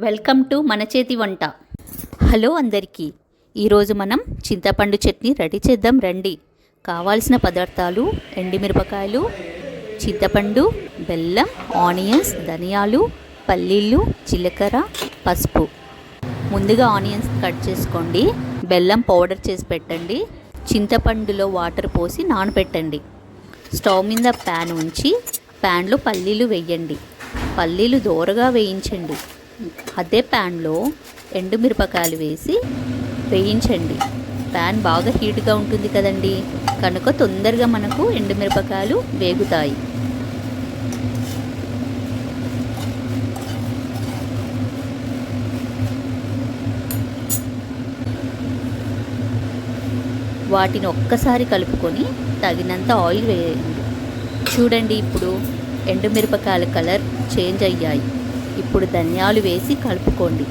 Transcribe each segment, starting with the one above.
Welcome to మన చేతి వంట. హలో అందరికీ, ఈరోజు మనం చింతపండు చట్నీ రెడీ చేద్దాం రండి. కావాల్సిన పదార్థాలు: ఎండుమిరపకాయలు, చింతపండు, బెల్లం, ఆనియన్స్, ధనియాలు, పల్లీలు, జీలకర్ర, పసుపు. ముందుగా ఆనియన్స్ కట్ చేసుకోండి. బెల్లం పౌడర్ చేసి పెట్టండి. చింతపండులో వాటర్ పోసి నానబెట్టండి. స్టవ్ మీద ప్యాన్ ఉంచి ప్యాన్లో పల్లీలు వేయండి. పల్లీలు దోరగా వేయించండి. అదే ప్యాన్లో ఎండుమిరపకాయలు వేసి వేయించండి. ప్యాన్ బాగా హీట్గా ఉంటుంది కదండి, కనుక తొందరగా మనకు ఎండుమిరపకాయలు వేగుతాయి. వాటిని ఒక్కసారి కలుపుకొని తగినంత ఆయిల్ వేయండి. చూడండి, ఇప్పుడు ఎండుమిరపకాయల కలర్ చేంజ్ అయ్యాయి. ఇప్పుడు ధనియాలు వేసి కలుపుకోండి.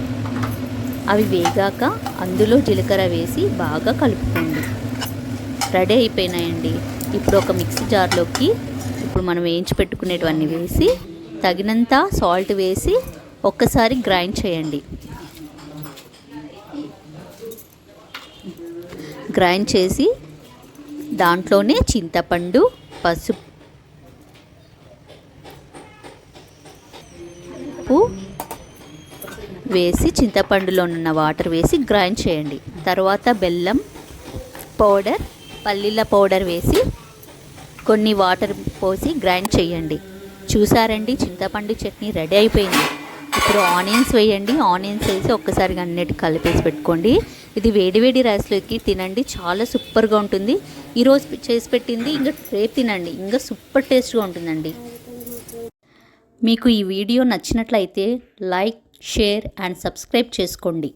అవి వేగాక అందులో జీలకర్ర వేసి బాగా కలుపుకోండి. రెడీ అయిపోయినాయండి. ఇప్పుడు ఒక మిక్సీ జార్లోకి ఇప్పుడు మనం వేయించి పెట్టుకునేటివన్నీ వేసి తగినంత సాల్ట్ వేసి ఒక్కసారి గ్రైండ్ చేయండి. గ్రైండ్ చేసి దాంట్లోనే చింతపండు, పసుపు వేసి చింతపండులో ఉన్న వాటర్ వేసి గ్రైండ్ చేయండి. తర్వాత బెల్లం పౌడర్, పల్లీల పౌడర్ వేసి కొన్ని వాటర్ పోసి గ్రైండ్ చేయండి. చూసారండి, చింతపండు చట్నీ రెడీ అయిపోయింది. ఇప్పుడు ఆనియన్స్ వేయండి. ఆనియన్స్ వేసి ఒక్కసారిగా అన్నిటి కలిపేసి పెట్టుకోండి. ఇది వేడివేడి రైస్లోకి తినండి, చాలా సూపర్గా ఉంటుంది. ఈరోజు చేసి పెట్టింది ఇంకా రేపు తినండి, ఇంకా సూపర్ టేస్ట్గా ఉంటుందండి. మీకు ఈ వీడియో నచ్చినట్లయితే లైక్, షేర్ అండ్ సబ్స్క్రైబ్ చేసుకోండి.